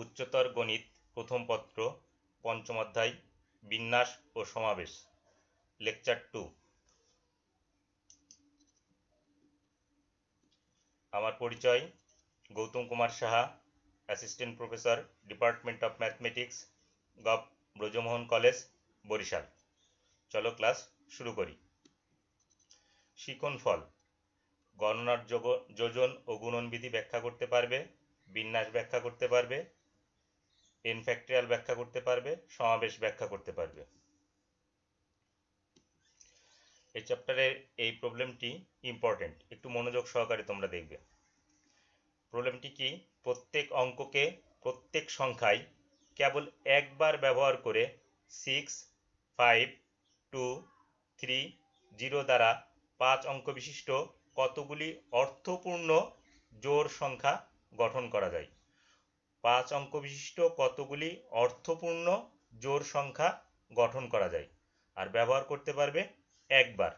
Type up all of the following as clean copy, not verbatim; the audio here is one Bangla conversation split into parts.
উচ্চতর গণিত প্রথম পত্র পঞ্চম অধ্যায় বিন্যাস ও সমাবেশ লেকচার 2। আমার পরিচয় Gautam Kumar Saha, assistant professor, department of mathematics, govt Brajamohan college, Barisal. চলো ক্লাস শুরু করি। শিক্ষণফল: গণনার যোজন ও গুণন বিধি ব্যাখ্যা করতে পারবে, বিন্যাস ব্যাখ্যা করতে পারবে, এন ফ্যাক্টরিয়াল ব্যাখ্যা করতে পারবে, সমাবেশ ব্যাখ্যা করতে পারবে। এই চ্যাপ্টারের এই প্রবলেমটি ইম্পর্টেন্ট, একটু মনোযোগ সহকারে তোমরা দেখবে। প্রবলেমটি কি? প্রত্যেক অঙ্ককে প্রত্যেক সংখ্যায় কেবল একবার ব্যবহার করে 6, 5, 2, 3, 0 দ্বারা 5 অঙ্ক বিশিষ্ট কতগুলি অর্থপূর্ণ জোড় সংখ্যা গঠন করা যায়। 5 অঙ্ক বিশিষ্ট কতগুলি অর্থপূর্ণ জোড় সংখ্যা গঠন করা যায়, আর ব্যবহার করতে পারবে একবার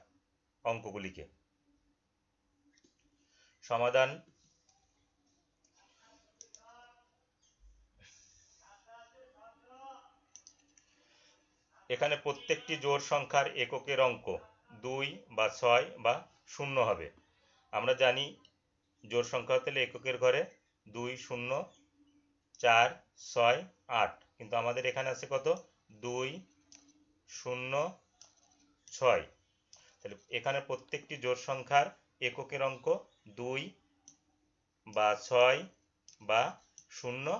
অঙ্কগুলিকে। সমাধান: এখানে প্রত্যেকটি জোড় সংখ্যার এককের অঙ্ক 2 বা 6 বা 0 হবে। আমরা জানি জোড় সংখ্যা হতে এককের ঘরে 2, 0, 4, 6, 8, কিন্তু আমাদের এখানে আছে কত? 2, 0, 6। তাহলে এখানে প্রত্যেকটি জোড় সংখ্যার এককের অঙ্ক 2 বা 6 বা 0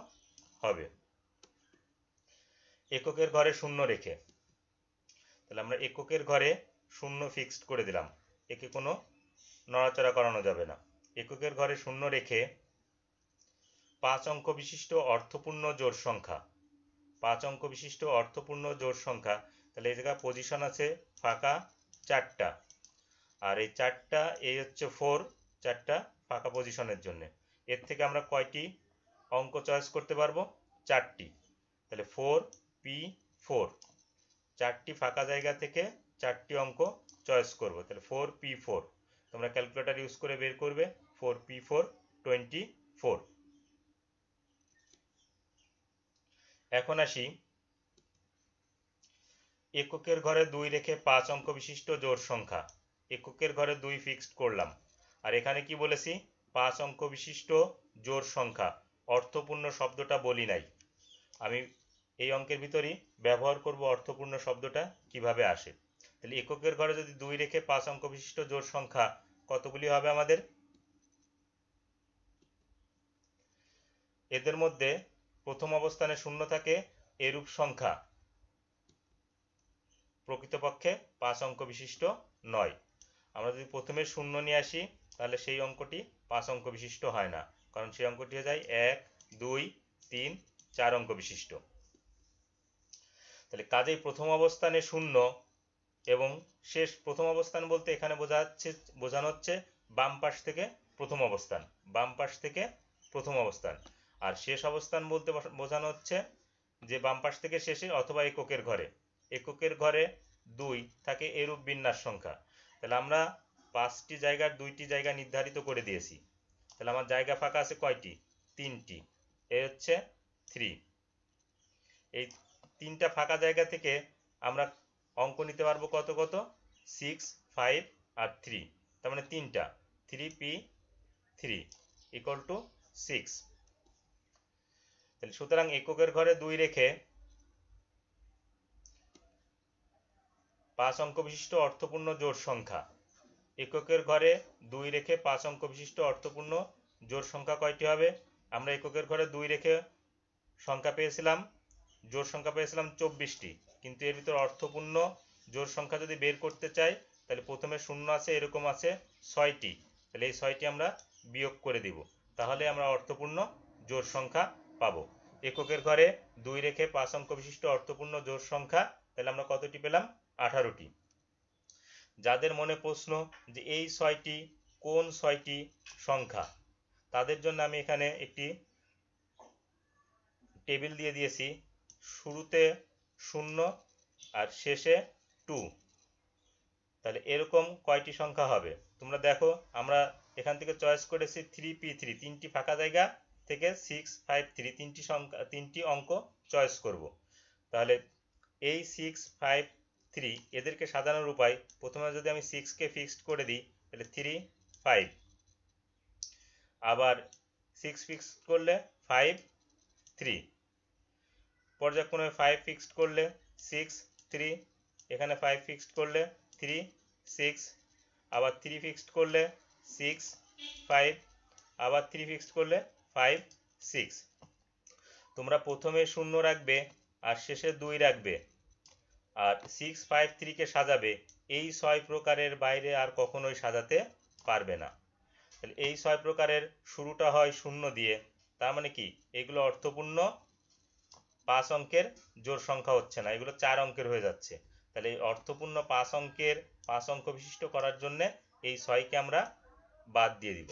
হবে। এককের ঘরে 0 রেখে, তাহলে আমরা এককের ঘরে 0 ফিক্সড করে দিলাম, একে কোনো নড়াচড়া করানো যাবে না। এককের ঘরে 0 রেখে 5 অঙ্ক বিশিষ্ট অর্থপূর্ণ জোড় সংখ্যা, 5 অঙ্ক বিশিষ্ট অর্থপূর্ণ জোড় সংখ্যা, তাহলে এই জায়গায় পজিশন আছে ফাঁকা 4টা, আর এই 4টা এই হচ্ছে 4, 4টা ফাঁকা পজিশনের জন্য। এর থেকে আমরা কয়টি অঙ্ক চয়েস করতে পারবো? 4টি। তাহলে 4p4, 4টি ফাঁকা জায়গা থেকে 4টি অঙ্ক চয়েস করব। তাহলে 4p4 তোমরা ক্যালকুলেটর ইউজ করে বের করবে। 4p4 24। এখন আসি এককের ঘরে 2 রেখে 5 অঙ্ক বিশিষ্ট জোড় সংখ্যা। এককের ঘরে 2 ফিক্সড করলাম, আর এখানে কি বলেছি? 5 অঙ্ক বিশিষ্ট জোড় সংখ্যা। অর্থপূর্ণ শব্দটা বলি নাই, আমি এই অঙ্কের ভিতরেই ব্যবহার করব অর্থপূর্ণ শব্দটা কিভাবে আসে। তাহলে এককের ঘরে যদি 2 রেখে 5 অঙ্ক বিশিষ্ট জোড় সংখ্যা কতগুলি হবে আমাদের? এদের মধ্যে প্রথম অবস্থানে 0 থাকে এরূপ সংখ্যা প্রকৃতপক্ষে 5 অঙ্ক বিশিষ্ট নয়। আমরা যদি প্রথমে 0 নিয়ে আসি, তাহলে সেই অঙ্কটি 5 অঙ্ক বিশিষ্ট হয় না, কারণ সেই অঙ্কটি হয়ে যায় 1, 2, 3, 4 অঙ্ক বিশিষ্ট। তাহলে কাজেই প্রথম অবস্থানে 0 এবং শেষ প্রথম অবস্থান বলতে এখানে বোঝানো হচ্ছে বাম পাশ থেকে প্রথম অবস্থান, বাম পাশ থেকে প্রথম অবস্থান। আর শেষ অবস্থান বলতে বোঝানো হচ্ছে যে বাম পাশ থেকে শেষে অথবা এককের ঘরে। এককের ঘরে 2 থাকে এরূপ বিন্যাস সংখ্যা। তাহলে আমরা 5টি জায়গার 2টি জায়গা নির্ধারিত করে দিয়েছি। তাহলে আমার জায়গা ফাঁকা আছে কয়টি? 3টি। এই হচ্ছে 3। এই 3টা ফাঁকা জায়গা থেকে আমরা অঙ্ক নিতে পারবো কত কত? 6, 5 আর 3, তার মানে 3টা। 3p3 equal to 6। তাহলে সুতরাং এককের ঘরে 2 রেখে 5 অঙ্ক বিশিষ্ট অর্থপূর্ণ জোড় সংখ্যা। এককের ঘরে 2 রেখে 5 অঙ্ক বিশিষ্ট অর্থপূর্ণ জোড় সংখ্যা কয়টি হবে? আমরা এককের ঘরে 2 রেখে সংখ্যা পেয়েছিলাম, জোড় সংখ্যা পেয়েছিলাম 24টি, কিন্তু এর ভিতর অর্থপূর্ণ জোড় সংখ্যা যদি বের করতে চাই, তাহলে প্রথমে 0 আছে, এরকম আছে 6টি, তাহলে এই 6টি আমরা বিয়োগ করে দিব, তাহলে আমরা অর্থপূর্ণ জোড় সংখ্যা পাবো। এককের ঘরে 2 রেখে 5 অঙ্ক বিশিষ্ট অর্থপূর্ণ জোড় সংখ্যা, তাহলে আমরা কতটি পেলাম? 18টি। যাদের মনে প্রশ্ন যে এই 6টি কোন 6টি সংখ্যা, তাদের জন্য আমি এখানে একটি টেবিল দিয়ে দিয়েছি। শুরুতে 0 আর শেষে 2, তাহলে এরকম কয়টি সংখ্যা হবে? তোমরা দেখো, আমরা এখান থেকে চয়েস করেছি 3p3, 3টি ফাঁকা জায়গা থেকে 653 তিনটি অঙ্ক চয়েস করব। তাহলে এই 653 এদেরকে সাজানোর উপায়, প্রথমে যদি আমি 6কে ফিক্সড করে দিই তাহলে 3 5, আবার 6 ফিক্সড করলে 5 3, পর্যায়ক্রমে 5 ফিক্সড করলে 6 3, এখানে 5 ফিক্সড করলে 3 6, আবার 3 ফিক্সড করলে 6 5, আবার 3 ফিক্সড করলে 5 6। তোমরা প্রথমে 0 রাখবে আর শেষে 2 রাখবে, আর 6 5 3 কে সাজাবে। এই 6 প্রকারের বাইরে আর কখনোই সাজাতে পারবে না। তাহলে এই 6 প্রকারের শুরুটা হয় 0 দিয়ে, তার মানে কি এগুলো অর্থপূর্ণ 5 অঙ্কের জোড় সংখ্যা হচ্ছে না, এগুলো 4 অঙ্কের হয়ে যাচ্ছে। তাহলে এই অর্থপূর্ণ 5 অঙ্কের 5 অঙ্ক বিশিষ্ট করার জন্য এই 6কে আমরা বাদ দিয়ে দিব।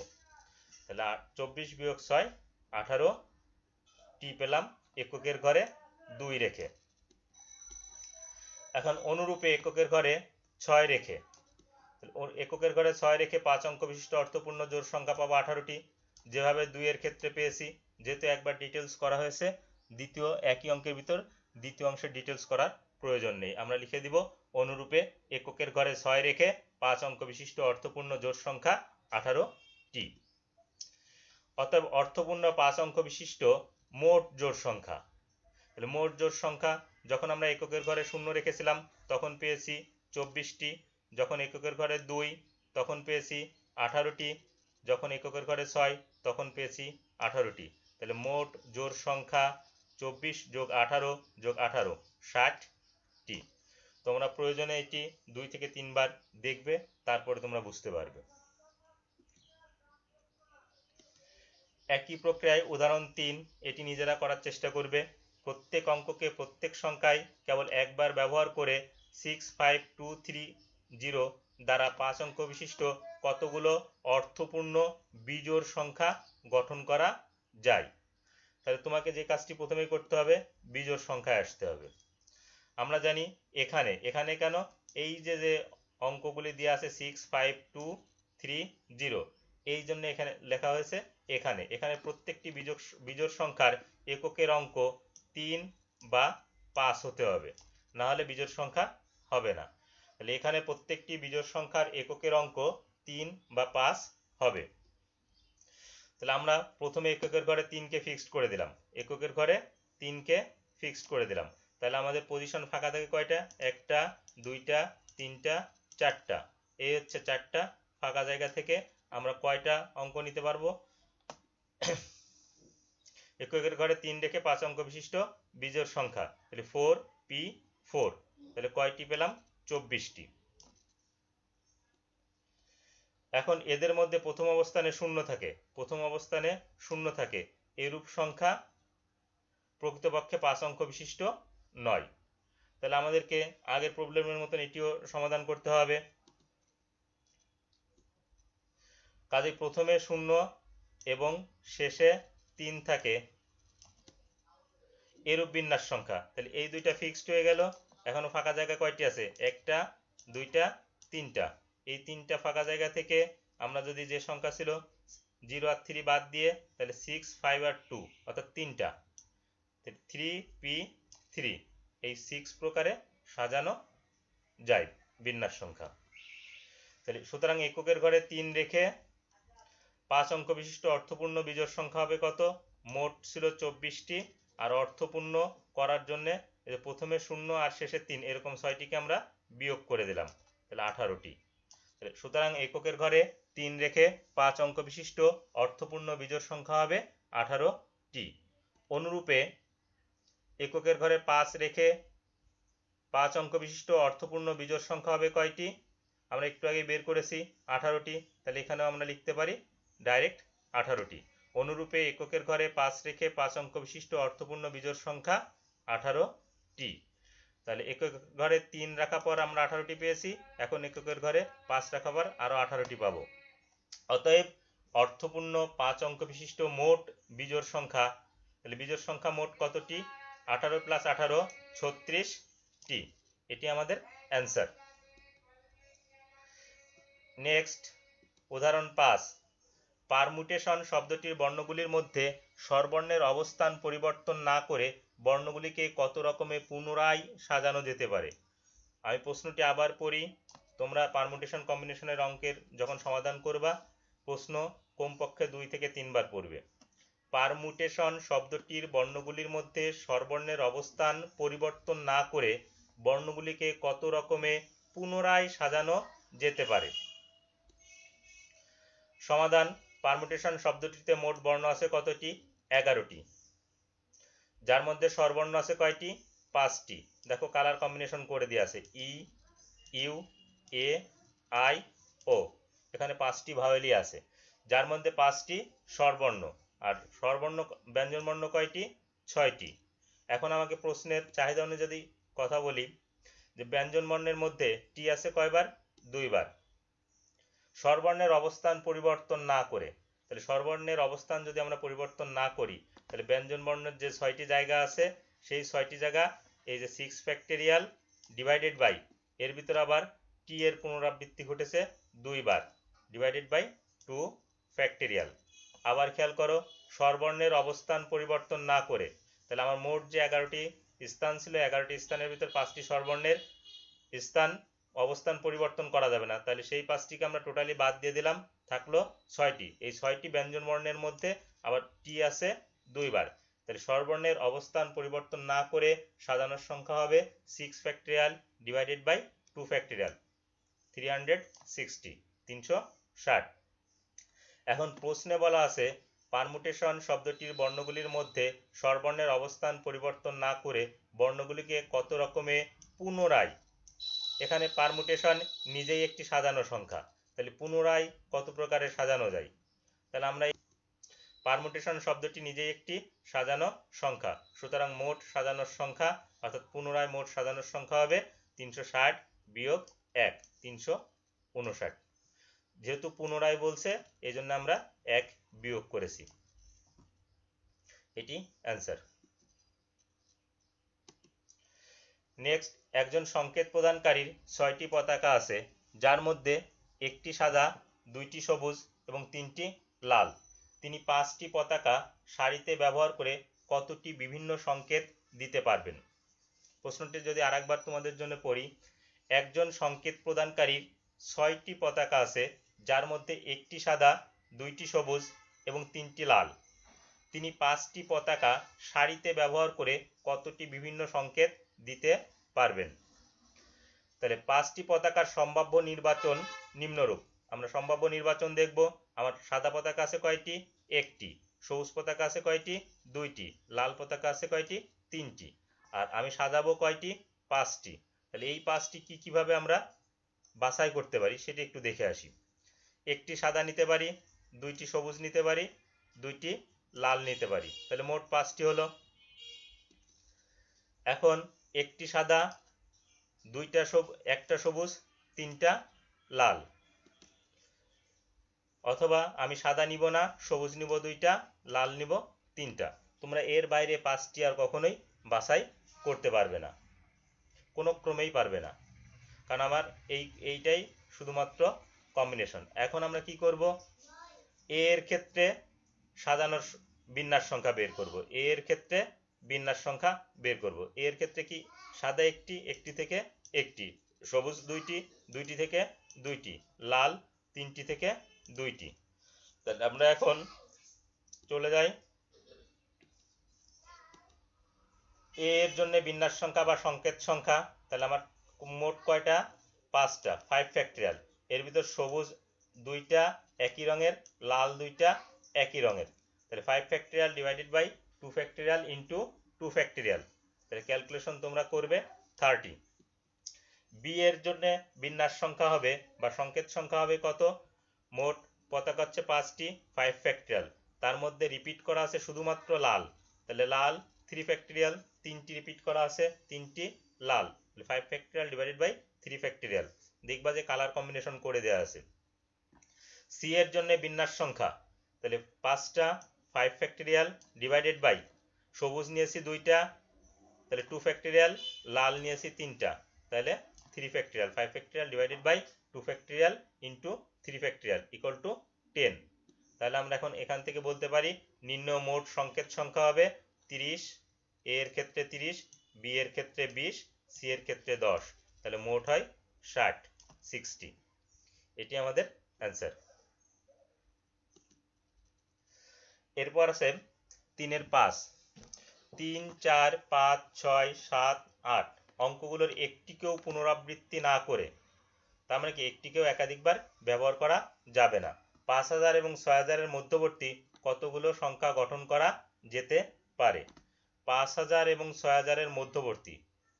তাহলে 24 বিয়োগ 6 18টি পেলাম এককের ঘরে 2 রেখে। এখন অনুরূপে এককের ঘরে 6 রেখে, এককের ঘরে 6 রেখে 5 অঙ্ক বিশিষ্ট অর্থপূর্ণ জোড় সংখ্যা পাবো 18টি। যেভাবে 2 এর ক্ষেত্রে পেয়েছি, যেহেতু একবার ডিটেলস করা হয়েছে, দ্বিতীয় একই অঙ্কের ভিতর দ্বিতীয় অংশের ডিটেলস করার প্রয়োজন নেই। আমরা লিখে দিব অনুরূপে এককের ঘরে 6 রেখে 5 অঙ্ক বিশিষ্ট অর্থপূর্ণ জোড় সংখ্যা 18টি। অতএব অর্থপূর্ণ 5 অঙ্ক বিশিষ্ট মোট জোড় সংখ্যা, তাহলে মোট জোড় সংখ্যা যখন আমরা এককের ঘরে 0 রেখেছিলাম তখন পেয়েছি 24টি, যখন এককের ঘরে 2 তখন পেয়েছি 18টি, যখন এককের ঘরে 6 তখন পেয়েছি 18টি। তাহলে মোট জোড় সংখ্যা 24 যোগ 18 যোগ 18 60টি। তোমরা প্রয়োজনে এটি 2 থেকে 3 বার দেখবে, তারপরে তোমরা বুঝতে পারবে। একই প্রক্রিয়ায় উদাহরণ 3, এটি নিজেরা করার চেষ্টা করবে। প্রত্যেক অঙ্ককে প্রত্যেক সংখ্যায় কেবল একবার ব্যবহার করে 65230 দ্বারা 5 অঙ্ক বিশিষ্ট কতগুলো অর্থপূর্ণ বিজোড় সংখ্যা গঠন করা যায়। তাহলে তোমাকে যে কাজটি প্রথমেই করতে হবে, বিজোড় সংখ্যায় আসতে হবে। আমরা জানি এখানে কেন এই যে অঙ্কগুলি দিয়ে আছে 65230, এই জন্য এখানে লেখা হয়েছে। এখানে প্রত্যেকটি বিজোড় সংখ্যার এককের অঙ্ক 3 বা 5 হতে হবে, না হলে বিজোড় সংখ্যা হবে না। তাহলে এখানে প্রত্যেকটি বিজোড় সংখ্যার এককের অঙ্ক 3 বা 5 হবে। তাহলে আমরা প্রথমে এককের ঘরে 3কে ফিক্সড করে দিলাম, এককের ঘরে 3কে ফিক্সড করে দিলাম। তাহলে আমাদের পজিশন ফাঁকা থাকে কয়টা? 1টা 2টা 3টা 4টা। এই হচ্ছে 4টা ফাঁকা জায়গা থেকে আমরা কয়টা অঙ্ক নিতে পারবো? এককের ঘরে 3 রেখে 5 অঙ্ক বিশিষ্ট বিজোড় সংখ্যা, তাহলে 4p4। তাহলে কয়টি পেলাম? 24টি। এখন এদের মধ্যে প্রথম অবস্থানে শূন্য থাকে, এরূপ সংখ্যা প্রকৃতপক্ষে 5 অঙ্ক বিশিষ্ট নয়। তাহলে আমাদেরকে আগের প্রবলেমের মতন এটিও সমাধান করতে হবে। কাজে প্রথমে 0 এবং শেষে 3 থাকে এরূপ বিন্যাস সংখ্যা। তাহলে এই দুইটা ফিক্সড হয়ে গেল। এখনো ফাঁকা জায়গা কয়টি আছে? 1টা 2টা 3টা। এই 3টা ফাঁকা জায়গা থেকে আমরা যদি যে সংখ্যা ছিল 0 আর 3 বাদ দিয়ে, তাহলে 6 5 আর 2 অর্থাৎ 3টা, 3p3, এই 6 প্রকারে সাজানো যায় বিন্যাস সংখ্যা। তাহলে সুতরাং এককের ঘরে 3 রেখে 5 অঙ্ক বিশিষ্ট অর্থপূর্ণ বিজোড় সংখ্যা হবে কত? মোট ছিল 24টি, আর অর্থপূর্ণ করার জন্য প্রথমে 0 আর শেষে 3 এরকম 6টিকে আমরা বিয়োগ করে দিলাম, তাহলে 18টি। সুতরাং এককের ঘরে 3 রেখে 5 অঙ্ক বিশিষ্ট অর্থপূর্ণ বিজোড় সংখ্যা হবে 18টি। অনুরূপে এককের ঘরে 5 রেখে 5 অঙ্ক বিশিষ্ট অর্থপূর্ণ বিজোড় সংখ্যা হবে কয়টি? আমরা একটু আগে বের করেছি 18টি। তাহলে এখানেও আমরা লিখতে পারি ডাইরেক্ট 18টি। অনুরূপে এককের ঘরে 5 রেখে 5 অঙ্ক বিশিষ্ট অর্থপূর্ণ বিজোড় সংখ্যা 18টি। তাহলে একক ঘরে 3 রাখা পর আমরা 18টি পেয়েছি, এখন এককের ঘরে 5 রাখা পর আরো 18টি পাবো। অতএব অর্থপূর্ণ 5 অঙ্ক বিশিষ্ট মোট বিজোড় সংখ্যা, তাহলে বিজোড় সংখ্যা মোট কতটি? 18 প্লাস 18 36টি। এটি আমাদের অ্যান্সার। নেক্সট উদাহরণ 5, পারমুটেশন শব্দটির বর্ণগুলির মধ্যে স্বরবর্ণের অবস্থান পরিবর্তন না করে বর্ণগুলিকে কত রকমে পুনরায় সাজানো যেতে পারে। আমি প্রশ্নটি আবার পড়ি, তোমরা পারমুটেশন কম্বিনেশনের অঙ্কের যখন সমাধান করবা প্রশ্ন কমপক্ষে 2 থেকে 3 বার পড়বে। পারমুটেশন শব্দটির বর্ণগুলির মধ্যে স্বরবর্ণের অবস্থান পরিবর্তন না করে বর্ণগুলিকে কত রকমে পুনরায় সাজানো যেতে পারে। সমাধান, পারমুটেশন শব্দটিতে মোট বর্ণ আছে কতটি? 11টি, যার মধ্যে স্বরবর্ণ আছে কয়টি? 5টি। দেখো কালার কম্বিনেশন করে দিয়ে আছে ই, ইউ, এ, আই, ও। এখানে 5টি ভাওয়েলই আছে, যার মধ্যে 5টি স্বরবর্ণ। আর স্বরবর্ণ ব্যঞ্জনবর্ণ কয়টি? 6টি। এখন আমাকে প্রশ্নের চাহিদা অনুযায়ী কথা বলি যে ব্যঞ্জনবর্ণের মধ্যে টি আছে কয়বার? 2 বার। স্বরবর্ণের অবস্থান পরিবর্তন না করে, তাহলে স্বরবর্ণের অবস্থান যদি আমরা পরিবর্তন না করি তাহলে ব্যঞ্জনবর্ণের যে 6টি জায়গা আছে সেই 6টি জায়গা এই যে 6 ফ্যাক্টোরিয়াল ডিভাইডেড বাই এর ভিতরে আবার টি এর পুনরাবৃত্তি ঘটেছে 2 বার ডিভাইডেড বাই 2 ফ্যাক্টোরিয়াল। আবার খেয়াল করো, স্বরবর্ণের অবস্থান পরিবর্তন না করে, তাহলে আমার মোট যে 11টি স্থান ছিল 11টি স্থানের ভিতর 5টি স্বরবর্ণের স্থান অবস্থান পরিবর্তন করা যাবে না, তাহলে সেই 5টিকে আমরা টোটালি বাদ দিয়ে দিলাম, থাকলো 6টি। এই 6টি ব্যঞ্জনবর্ণের মধ্যে আবার টি আছে 2 বার, তাহলে স্বরবর্ণের অবস্থান পরিবর্তন না করে সাজানোর সংখ্যা হবে 6 ফ্যাক্টোরিয়াল ডিভাইডেড বাই 2 ফ্যাক্টোরিয়াল, 360, 360। এখন প্রশ্নে বলা আছে পারমুটেশন শব্দটির বর্ণগুলির মধ্যে স্বরবর্ণের অবস্থান পরিবর্তন না করে বর্ণগুলিকে কত রকমে পুনরায়, এখানে পারমুটেশন নিজেই একটি সাজানো সংখ্যা, তাহলে পুনরায় কত প্রকারে সাজানো যায়? তাহলে আমরা পারমুটেশন শব্দটি নিজেই একটি সাজানো সংখ্যা, সুতরাং মোট সাজানোর সংখ্যা অর্থাৎ পুনরায় মোট সাজানোর সংখ্যা হবে 360 বিয়োগ 1, 359। যেহেতু পুনরায় বলছে এই জন্য আমরা 1 বিয়োগ করেছি, এটি অ্যান্সার। নেক্সট, একজন সংকেত প্রদানকারীর 6টি পতাকা আছে, যার মধ্যে একটি সাদা, 2টি সবুজ এবং 3টি লাল। তিনি 5টি পতাকা সারিতে ব্যবহার করে কতটি বিভিন্ন সংকেত দিতে পারবেন? প্রশ্নটি যদি আরেকবার তোমাদের জন্য পড়ি, একজন সংকেত প্রদানকারীর 6টি পতাকা আছে, যার মধ্যে একটি সাদা, 2টি সবুজ এবং 3টি লাল। তিনি 5টি পতাকা সারিতে ব্যবহার করে কতটি বিভিন্ন সংকেত দিতে পারবেন? তাহলে 5টি পতাকার সম্ভাব্য নির্বাচন নিম্নরূপ। আমরা সম্ভাব্য নির্বাচন দেখব। আমার সাদা পতাকা আছে কয়টি? 1টি। সবুজ পতাকা আছে কয়টি? 2টি। লাল পতাকা আছে কয়টি? 3টি। আর আমি সাজাবো কয়টি? 5টি। তাহলে এই 5টি কিভাবে আমরা বাছাই করতে পারি সেটা একটু দেখে আসি। একটি সাদা নিতে পারি, 2টি সবুজ নিতে পারি, 2টি লাল নিতে পারি, তাহলে মোট 5টি হলো। এখন একটি সাদা, একটা সবুজ, 3টা লাল, অথবা আমি সাদা নিব না, সবুজ নিব 2টা, লাল নিব 3টা। তোমরা এর বাইরে 5টি আর কখনোই বাছাই করতে পারবে না, কোনো ক্রমেই পারবে না, কারণ আমার এইটাই শুধুমাত্র কম্বিনেশন। এখন আমরা কি করব? এর ক্ষেত্রে সাজানোর বিন্যাস সংখ্যা বের করব, এর ক্ষেত্রে বিন্যাস সংখ্যা বের করব। এর ক্ষেত্রে কি? সাদা একটি থেকে একটি, সবুজ 2টি থেকে 2টি, লাল 3টি থেকে 2টি। তাহলে আমরা এখন চলে যাই এর জন্য বিন্যাস সংখ্যা বা সংকেত সংখ্যা। তাহলে আমার মোট কয়টা? 5টা, 5 ফ্যাক্টোরিয়াল। এর ভিতর সবুজ 2টা একই রঙের, লাল 2টা একই রঙের, তাহলে 5 factorial divided by 2 factorial into 2 factorial, তাহলে ক্যালকুলেশন তোমরা করবে 30। বি এর জন্য বিন্যাস সংখ্যা হবে বা সংকেত সংখ্যা হবে কত? মোট পতাকা হচ্ছে 5টি, 5 ফ্যাক্টোরিয়াল, তার মধ্যে রিপিট করা আছে শুধুমাত্র লাল, তাহলে লাল 3 ফ্যাক্টোরিয়াল, 3টি রিপিট করা আছে, 3টি লাল, 5 ফ্যাক্টোরিয়াল ডিভাইডেড বাই 3 ফ্যাক্টোরিয়াল। দেখবা যে কালার কম্বিনেশন করে দেওয়া আছে। সি এর জন্য বিন্যাস সংখ্যা, তাহলে 5টা 5 ফ্যাক্টোরিয়াল ডিভাইডেড বাই সবুজ নিয়েছি 2টা, তাহলে 2 ফ্যাক্টোরিয়াল, লাল নিয়েছি 3টা, তাহলে 3 factorial, 5 factorial divided by 2 factorial into 3 factorial equal to 10। তাহলে আমরা এখন এখান থেকে বলতে পারি নির্ণয় মোট সংকেত সংখ্যা হবে 30, এ এর ক্ষেত্রে 30, বি এর ক্ষেত্রে 20, সি এর ক্ষেত্রে 10, তাহলে মোট হয় 60। এটি আমাদের অ্যান্সার। এরপর আছে 3 এর 5, 3, 4, 5, 6, 7, 8 অঙ্কগুলোর একটিকেও পুনরাবৃত্তি না করে, তার মানে কি একটিকেও একাধিকবার ব্যবহার করা যাবে না। 5000 এবং 6000 এর মধ্যবর্তী কতগুলো সংখ্যা গঠন করা যেতে পারে? 5000 এবং 6000 এর মধ্যবর্তী,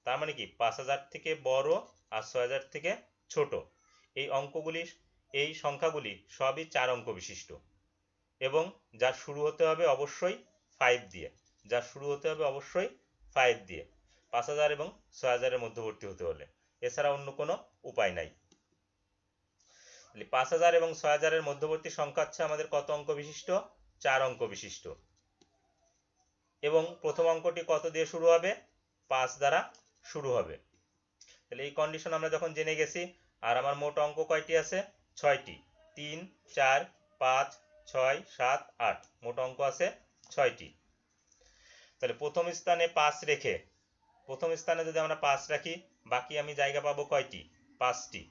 তার মানে কি 5000 থেকে বড় আর 6000 থেকে ছোট, এই সংখ্যাগুলি সবই 4 অঙ্ক বিশিষ্ট এবং যার শুরু হতে হবে অবশ্যই 5 দিয়ে, 5000 এবং 6000 এর মধ্যবর্তী হতে হলে, এছাড়া অন্য কোনো উপায় নাই। 5000 এবং 6000 এর মধ্যবর্তী সংখ্যা হচ্ছে আমাদের কত অঙ্ক বিশিষ্ট? 4 অঙ্ক বিশিষ্ট। এবং প্রথম অঙ্কটি কত দিয়ে শুরু হবে? 5 দ্বারা শুরু হবে। তাহলে এই কন্ডিশন আমরা যখন জেনে গেছি, আর আমার মোট অঙ্ক কয়টি আছে? 6টি। 3, 4, 5, 6, 7, 8 মোট অঙ্ক আছে 6টি। তাহলে প্রথম স্থানে 5 রেখে, প্রথম স্থানে যদি আমরা 5 রাখি, বাকি আমি জায়গা পাবো কয়টি? 5টি।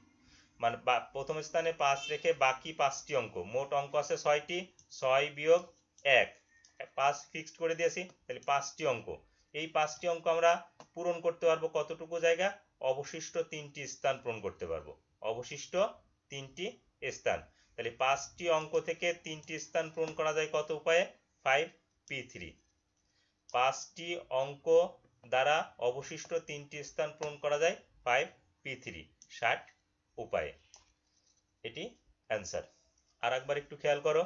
মানে প্রথম স্থানে 5 রেখে বাকি 5টি অঙ্ক, মোট অঙ্ক আছে 6টি। 6 বিয়োগ 1, 5 ফিক্সড করে দিয়েছি, তাহলে 5টি অঙ্ক। এই 5টি অঙ্ক আমরা পূরণ করতে পারবো কতটুকু জায়গা? অবশিষ্ট 3টি স্থান পূরণ করতে পারবো, অবশিষ্ট 3টি স্থান। তাহলে 5টি অঙ্ক থেকে 3টি স্থান পূরণ করা যায় কত উপায়ে? 5p3। 5টি অঙ্ক দ্বারা অবশিষ্ট 3টি স্থান পূরণ করা যায় 5p3, 60 উপায়ে। এটি অ্যান্সার। আর একবার একটু খেয়াল করো,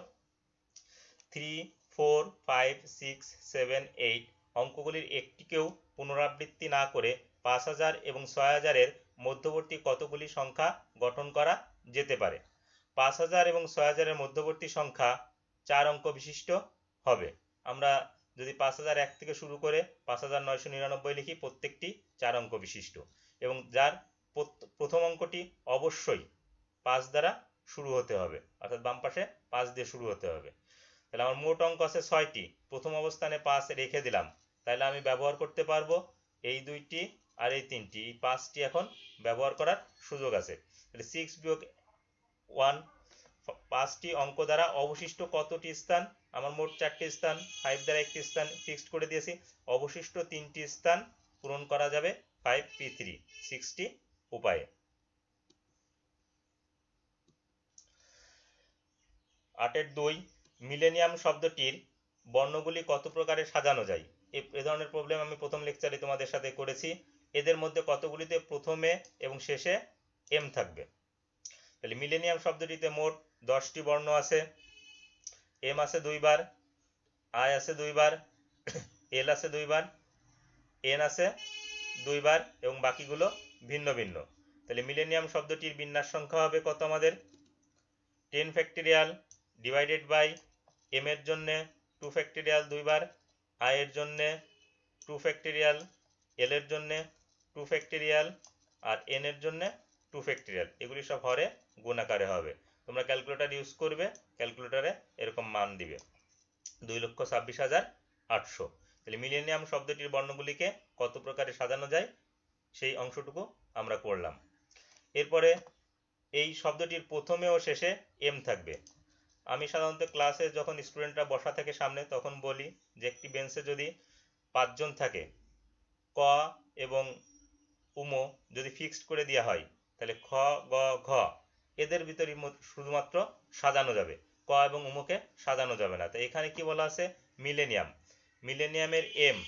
3, 4, 5, 6, 7, 8 অঙ্কগুলির একটিকেও পুনরাবৃত্তি না করে 5000 এবং 6000 এর মধ্যবর্তী কতগুলি সংখ্যা গঠন করা যেতে পারে? 5000 এবং 6000 এর মধ্যবর্তী সংখ্যা 4 অঙ্ক বিশিষ্ট হবে। আমরা যদি 5001 থেকে শুরু করে 5999 লিখি, প্রত্যেকটি 4 অঙ্ক বিশিষ্ট এবং যার প্রথম অঙ্কটি অবশ্যই 5 দ্বারা শুরু হতে হবে, অর্থাৎ বাম পাশে 5 দিয়ে শুরু হতে হবে। তাহলে আমার মোট অঙ্ক আছে 6টি, প্রথম অবস্থানে 5 রেখে দিলাম, তাহলে আমি ব্যবহার করতে পারবো এই 2টি আর এই 3টি, এই 5টি এখন ব্যবহার করার সুযোগ আছে। তাহলে 6 বিয়োগ 1, 5টি অঙ্ক দ্বারা অবশিষ্ট কতটি স্থান? আমার মোট 4টি স্থান, 5 দ্বারা একটি স্থান ফিক্সড করে দিয়েছি, অবশিষ্ট 3টি স্থান পূরণ করা যাবে 5p3, 60 উপায়ে। 8-এর 2, মিলেনিয়াম শব্দটির বর্ণগুলি কত প্রকারে সাজানো যায়? এ ধরনের প্রবলেম আমি প্রথম লেকচারে তোমাদের সাথে করেছি। এদের মধ্যে কতগুলিতে প্রথমে এবং শেষে এম থাকবে? তাহলে মিলেনিয়াম শব্দটিতে মোট 10টি বর্ণ আছে। এম আছে 2 বার, আই আছে 2 বার, এল আছে 2 বার, এন আছে 2 বার এবং বাকিগুলো ভিন্ন ভিন্ন। তাহলে মিলেনিয়াম শব্দটির বিন্যাস সংখ্যা হবে কত আমাদের? 10 ফ্যাক্টরিয়াল ডিভাইডেড বাই এম এর জন্য 2 ফ্যাক্টরিয়াল 2 বার, আই এর জন্য 2 ফ্যাক্টরিয়াল, এল এর জন্য 2 ফ্যাক্টরিয়াল আর এন এর জন্য 2 ফ্যাক্টরিয়াল। এগুলি সব হরে গুণাকারে হবে। তোমরা ক্যালকুলেটর ইউজ করবে, ক্যালকুলেটরে এরকম মান দিবে 2,26,800। তাহলে মিলেনিয়াম শব্দটির বর্ণগুলিকে কত প্রকারে সাজানো যায় সেই অংশটুকু আমরা করলাম। এরপরে এই শব্দটির প্রথমে ও শেষে এম থাকবে। আমি সাধারণত ক্লাসে যখন স্টুডেন্টরা বসা থাকে সামনে, তখন বলি যে একটি বেঞ্চে যদি 5 জন থাকে, ক এবং উমো যদি ফিক্সড করে দেওয়া হয়, তাহলে খ, গ, ঘ এদের ভিতরে শুধুমাত্র সাজানো যাবে, ক এবং উমোকে সাজানো যাবে না। তো এখানে কি বলা আছে? মিলেনিয়াম, মিলেনিয়ামের এম,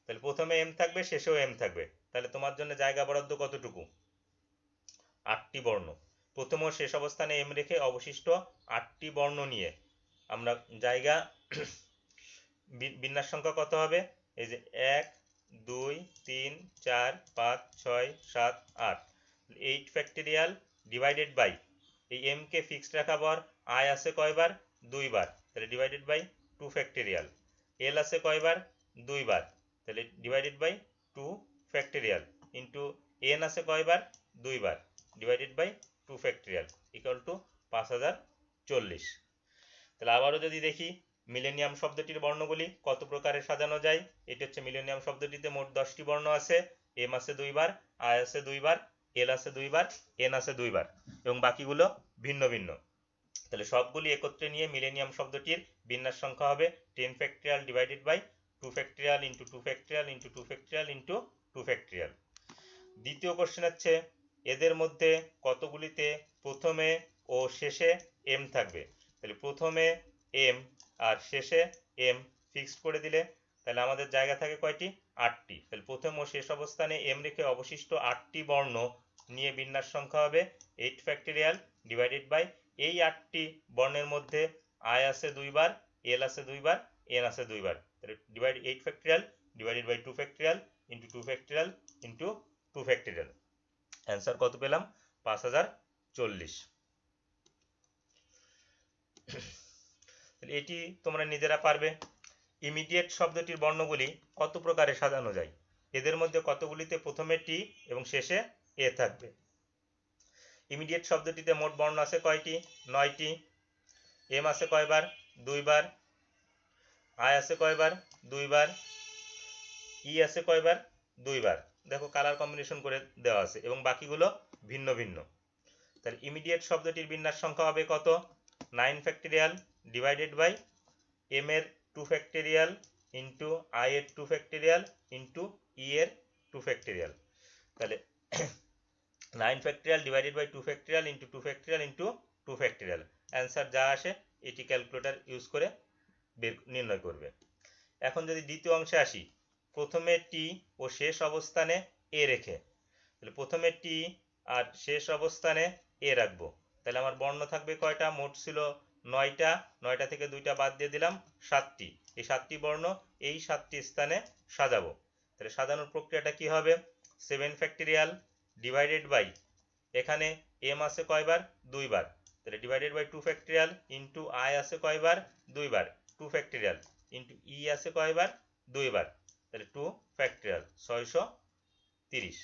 তাহলে প্রথমে এম থাকবে, শেষেও এম থাকবে। তাহলে তোমার জন্য জায়গা বরাদ্দ কতটুকু? 8টি বর্ণ। প্রথম ও শেষ অবস্থানে এম রেখে অবশিষ্ট 8টি বর্ণ নিয়ে আমরা জায়গা বিন্যাস সংখ্যা কত হবে? এই যে 1, 2, 3, 4, 5, 6, 7, 8, 8 ফ্যাক্টরিয়াল ডিভাইডেড বাই এই এম কে ফিক্সড রাখা পর আই আছে কয়বার? 2 বার, তাহলে ডিভাইডেড বাই 2 ফ্যাক্টরিয়াল। এল আছে কয়বার? 2 বার, তাহলে divided by 2 factorial into N আছে কয়বার? 2 বার, divided by 2 factorial equal to 5040। তাহলে আবারও যদি দেখি মিলেনিয়াম শব্দটির বর্ণগুলি কত প্রকারে সাজানো যায়। এটি হচ্ছে মিলেনিয়াম শব্দটিতে মোট 10টি বর্ণ আছে। এম আছে 2 বার, আই আছে 2 বার, এল আছে 2 বার, এন আছে 2 বার এবং বাকিগুলো ভিন্ন ভিন্ন। তাহলে সবগুলি একত্রে নিয়ে মিলেনিয়াম শব্দটির বিন্যাস সংখ্যা হবে 10 factorial divided by 2 factorial into 2 factorial into 2 factorial into 2 factorial. দ্বিতীয় কোশ্চেন হচ্ছে এদের মধ্যে কতগুলিতে প্রথমে ও শেষে এম থাকবে। তাহলে প্রথমে এম আর শেষে এম ফিক্সড করে দিলে তাহলে আমাদের জায়গা থাকে কয়টি? 8টি। তাহলে প্রথম ও শেষ অবস্থানে এম রেখে অবশিষ্ট 8টি বর্ণ নিয়ে বিন্যাস সংখ্যা হবে 8 ফ্যাক্টরিয়াল ডিভাইডেড বাই এই 8টি বর্ণের মধ্যে আই আছে 2 বার, এল আছে 2 বার, এন আছে 2 বার। তাহলে divide 8 factorial divided by 2 factorial into 2 factorial into 2 factorial. Answer কত পেলাম? 5040। এটি তোমরা নিজেরা পারবে। ইমিডিয়েট শব্দটির বর্ণগুলি কত প্রকারে সাজানো যায়। এদের মধ্যে কতগুলিতে প্রথমে টি এবং শেষে এ থাকবে। ইমিডিয়েট শব্দটিতে মোট বর্ণ আছে কয়টি? 9টি। এম আছে কয়বার? 2 বার। আই আছে কয়বার? 2 বার। ই আছে কয়বার? 2 বার। দেখো কালার কম্বিনেশন করে দেওয়া আছে এবং বাকিগুলো ভিন্ন ভিন্ন। তাহলে ইমিডিয়েট শব্দটির বিন্যাস সংখ্যা হবে কত? 9 ফ্যাক্টরিয়াল ডিভাইডেড বাই এম এর 2 ফ্যাক্টরিয়াল ইন্টু আই এর 2 ফ্যাক্টরিয়াল ইন্টু ই এর 2 ফ্যাক্টরিয়াল। তাহলে 9 factorial divided by 2 factorial into 2 factorial into 2 factorial. Answer যা আসে এটি ক্যালকুলেটর ইউজ করে নির্ণয় করবে। এখন যদি দ্বিতীয় অংশে আসি, প্রথমে টি ও শেষ অবস্থানে এ রেখে, তাহলে প্রথমে টি আর শেষ অবস্থানে এ রাখবো। তাহলে আমার বর্ণ থাকবে কয়টা? মোট ছিল 9টা, 9টা থেকে 2টা বাদ দিয়ে দিলাম 7টি। এই 7টি বর্ণ এই 7টি স্থানে সাজাবো। তাহলে সাজানোর প্রক্রিয়াটা কি হবে? 7 ফ্যাক্টরিয়াল ডিভাইডেড বাই এখানে এম আছে কয়বার? 2 বার। তাহলে divided by 2 factorial into I আছে কয়বার? 2 বার। 2 ফ্যাক্টরিয়াল ইন্টু ই আছে কয়বার? 2 বার। তাহলে 2 ফ্যাক্টরিয়াল 630।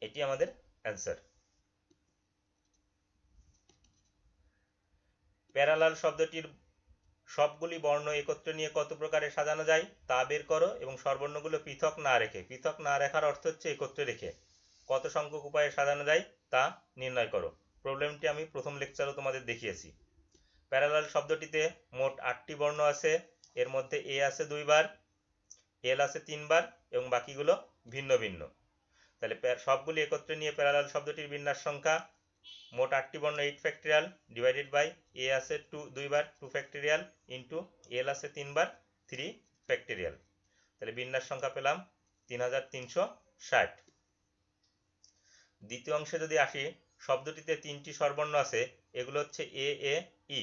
এটি আমাদের অ্যান্সার। প্যারালাল শব্দটির সবগুলি বর্ণ একত্রে নিয়ে কত প্রকারে সাজানো যায় তা বের করো এবং স্বরবর্ণগুলো পৃথক না রেখে, পৃথক না রাখার অর্থ হচ্ছে একত্রে রেখে কত সংখ্যক উপায়ে সাজানো যায় তা নির্ণয় করো। প্রবলেমটি আমি প্রথম লেকচারও তোমাদের দেখিয়েছি। প্যারালাল শব্দটিতে মোট 8টি বর্ণ আছে। এর মধ্যে এ আছে 2 বার, এল আছে 3 বার এবং বাকিগুলো ভিন্ন ভিন্ন। তাহলে সবগুলি একত্রে নিয়ে প্যারালাল শব্দটির বিন্যাস সংখ্যা মোট 8টি বর্ণ 8 ফ্যাক্টরিয়াল ডিভাইডেড বাই এ আছে 2 বার 2 ফ্যাক্টরিয়াল ইন্টু এল আছে 3 বার 3 ফ্যাক্টরিয়াল। তাহলে বিন্যাস সংখ্যা পেলাম 3360। দ্বিতীয় অংশে যদি আসি, শব্দটিতে 3টি স্বরবর্ণ আছে। এগুলো হচ্ছে এ এ ই।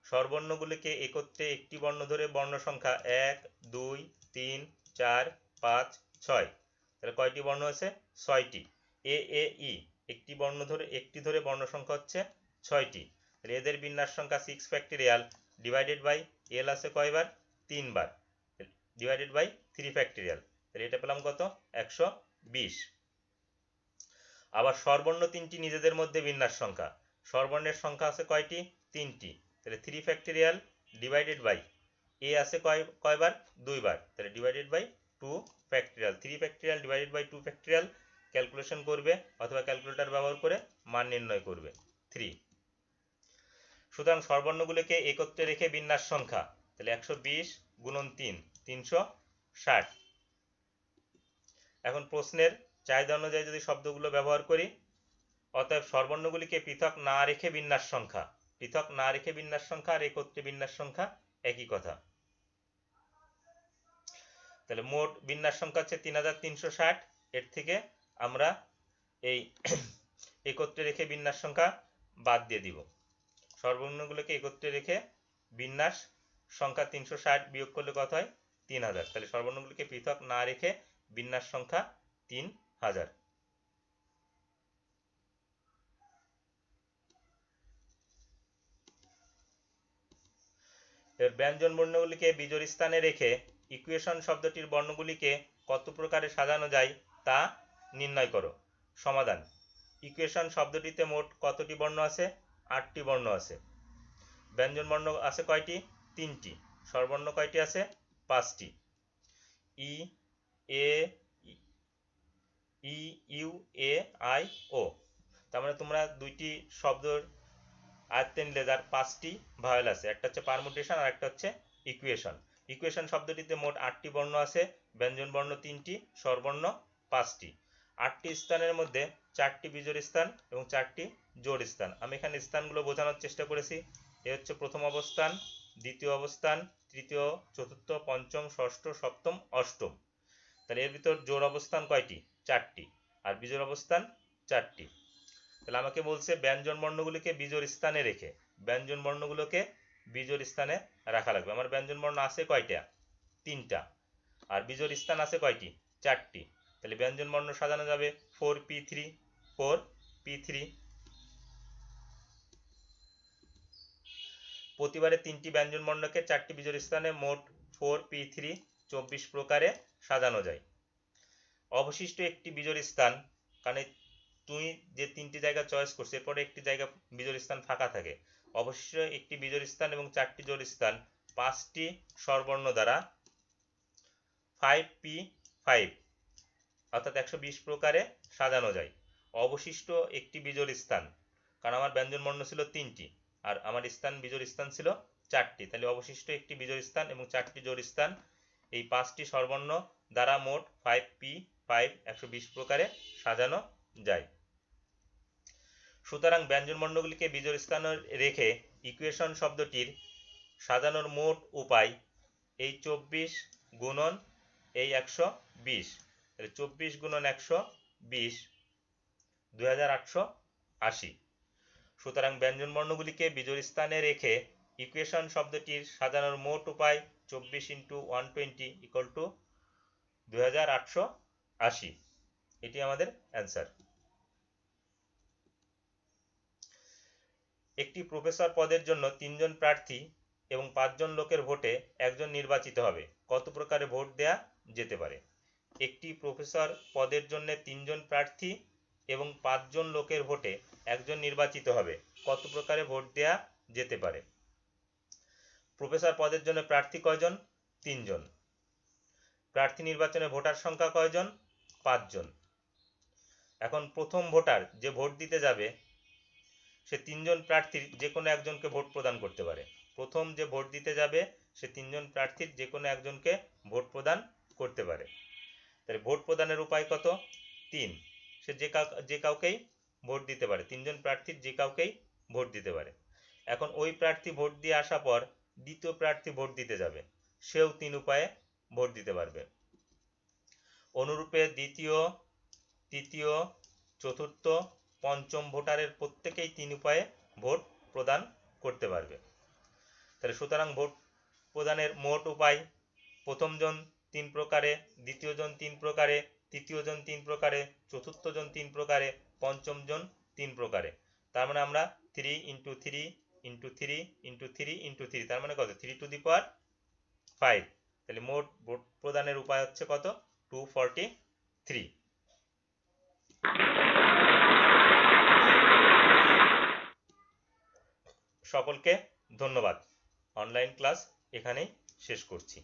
স্বরবর্ণগুলিকে একত্রে একটি বর্ণ ধরে বর্ণ সংখ্যা 1 2 3 4 5 6। তাহলে কয়টি বর্ণ আছে? 6টি। এ এ ই একটি বর্ণ ধরে একটি ধরে বর্ণ সংখ্যা হচ্ছে 6টি। তাহলে এদের বিন্যাস সংখ্যা 6 ফ্যাক্টরিয়াল ডিভাইডেড বাই এল আছে কয়বার? 3 বার ডিভাইডেড বাই 3 ফ্যাক্টরিয়াল। তাহলে এটা পেলাম কত? 120। আবার স্বরবর্ণ 3টি নিজেদের মধ্যে বিন্যাস সংখ্যা। স্বরবর্ণের সংখ্যা আছে কয়টি? 3টি। তাহলে 3 ফ্যাক্টরিয়াল ডিভাইডেড বাই এ আছে কয়বার? 2 বার। তাহলে divided by 2 factorial. 3 factorial divided by 2 factorial calculation করবে অথবা ক্যালকুলেটর ব্যবহার করে মান নির্ণয় করবে 3। সুতরাং স্বরবর্ণগুলোকে একত্রে রেখে বিন্যাস সংখ্যা, তাহলে 120 গুণন 3 360। এখন প্রশ্নের চাহিদা অনুযায়ী যদি শব্দগুলো ব্যবহার করি, অতএব স্বরবর্ণগুলিকে পৃথক না রেখে বিন্যাস সংখ্যা, পৃথক না রেখে বিন্যাস সংখ্যা আর একত্রে বিন্যাস সংখ্যা একই কথা। তাহলে মোট বিন্যাস সংখ্যা হচ্ছে 3360। এর থেকে আমরা এই একত্রে রেখে বিন্যাস সংখ্যা বাদ দিয়ে দিব। স্বরবর্ণগুলোকে একত্রে রেখে বিন্যাস সংখ্যা 360 বিয়োগ করলে কত হয়? 3000। তাহলে স্বরবর্ণগুলোকে পৃথক না রেখে বিন্যাস সংখ্যা 3000। এর ব্যঞ্জন বর্ণগুলিকে বিজোড় স্থানে রেখে ইকুয়েশন শব্দটির বর্ণগুলিকে কত প্রকারে সাজানো যায় তা নির্ণয় করো। সমাধান। ইকুয়েশন শব্দটিতে মোট কতটি বর্ণ আছে? 8টি বর্ণ আছে। ব্যঞ্জন বর্ণ আছে কয়টি? 3টি। স্বরবর্ণ কয়টি আছে? 5টি। ই, এ, ই, ইউ, এ, আই, ও। তার মানে তোমরা দুইটি শব্দর আয়ত্তে নিলে যার 5টি ভাওয়েল আছে, একটা হচ্ছে পারমুটেশন আর একটা হচ্ছে ইকুয়েশন। ইকুয়েশন শব্দটিতে মোট 8টি বর্ণ আছে, ব্যঞ্জন বর্ণ 3টি, স্বরবর্ণ 5টি। 8টি স্থানের মধ্যে 4টি বিজোড় স্থান এবং 4টি জোড় স্থান। আমি এখানে স্থানগুলো বোঝানোর চেষ্টা করেছি। এ হচ্ছে প্রথম অবস্থান, দ্বিতীয় অবস্থান, তৃতীয়, চতুর্থ, পঞ্চম, ষষ্ঠ, সপ্তম, অষ্টম। তাহলে এর ভিতর জোড় অবস্থান কয়টি? 4টি, আর বিজোড় অবস্থান 4টি। তাহলে আমাকে বলছে ব্যঞ্জন বর্ণগুলিকে বিজোড় স্থানে রেখে, ব্যঞ্জন বর্ণগুলোকে বিজোড় স্থানে রাখা লাগবে। আমার ব্যঞ্জন বর্ণ আছে কয়টা? 3টা। আর বিজোড় স্থান আছে কয়টি? 4টি। তাহলে ব্যঞ্জন বর্ণ সাজানো যাবে 4p3, 4p3। প্রতিবারে 3টি ব্যঞ্জন বর্ণকে 4টি বিজোড় স্থানে মোট 4p3 24 প্রকারে সাজানো যায়। অবশিষ্ট একটি বিজোড় স্থান, কারণ তুই যে 3টি জায়গা চয়েস করছিস এরপরে একটি জায়গা বিজোড় স্থান ফাঁকা থাকে। অবশিষ্ট একটি বিজোড় স্থান এবং 4টি জোড় স্থান 5টি স্বরবর্ণ দ্বারা 5p5 অর্থাৎ 120 প্রকারে সাজানো যায়। অবশিষ্ট একটি বিজোড় স্থান, কারণ আমার ব্যঞ্জন বর্ণ ছিল 3টি আর আমার স্থান বিজোড় স্থান ছিল 4টি, তাহলে অবশিষ্ট একটি বিজোড় স্থান এবং 4টি জোড় স্থান এই 5টি স্বরবর্ণ দ্বারা মোট 5p5 120 প্রকারে সাজানো যায়। সুতরাং ব্যঞ্জন বর্ণগুলিকে বিজোড় স্থানে রেখে ইকুয়েশন শব্দটির সাজানোর মোট উপায় এই 24 গুণন এই 120, 24 গুণন 120 2880। সুতরাং ব্যঞ্জন বর্ণগুলিকে বিজোড় স্থানে রেখে ইকুয়েশন শব্দটির সাজানোর মোট উপায় 24 × 120 = 2880। এটি আমাদের অ্যান্সার। একটি প্রফেসর পদের জন্য 3 জন প্রার্থী এবং 5 জন লোকের ভোটে একজন নির্বাচিত হবে, কত প্রকারে ভোট দেয়া যেতে পারে? একটি প্রফেসর পদের জন্য 3 জন প্রার্থী এবং 5 জন লোকের ভোটে একজন নির্বাচিত হবে, কত প্রকারে ভোট দেয়া যেতে পারে? প্রফেসর পদের জন্য প্রার্থী কয়জন? 3 জন। প্রার্থী নির্বাচনে ভোটার সংখ্যা কয়জন? 5 জন। এখন প্রথম ভোটার যে ভোট দিতে যাবে সে 3 জন প্রার্থীর যে কোনো একজনকে ভোট প্রদান করতে পারে। প্রথম যে ভোট দিতে যাবে সে 3 জন প্রার্থীর যে কোনো একজনকে ভোট প্রদান করতে পারে। তাহলে ভোট প্রদানের উপায় কত? 3। সে যে কাউকেই ভোট দিতে পারে, 3 জন প্রার্থীর যে কাউকেই ভোট দিতে পারে। এখন ওই প্রার্থী ভোট দিয়ে আসার পর দ্বিতীয় প্রার্থী ভোট দিতে যাবে, সেও 3 উপায়ে ভোট দিতে পারবে। অনুরূপে দ্বিতীয়, তৃতীয়, চতুর্থ, পঞ্চম ভোটারের প্রত্যেকেই 3 উপায়ে ভোট প্রদান করতে পারবে। তাহলে সুতরাং ভোট প্রদানের মোট উপায়, প্রথম জন 3 প্রকারে, দ্বিতীয় জন 3 প্রকারে, তৃতীয় জন 3 প্রকারে, চতুর্থ জন 3 প্রকারে, পঞ্চম জন 3 প্রকারে। তার মানে আমরা 3 × 3 × 3 × 3 × 3, তার মানে কত? 3⁵। তাহলে মোট ভোট প্রদানের উপায় হচ্ছে কত? 243। সকলকে ধন্যবাদ। অনলাইন ক্লাস এখানেই শেষ করছি।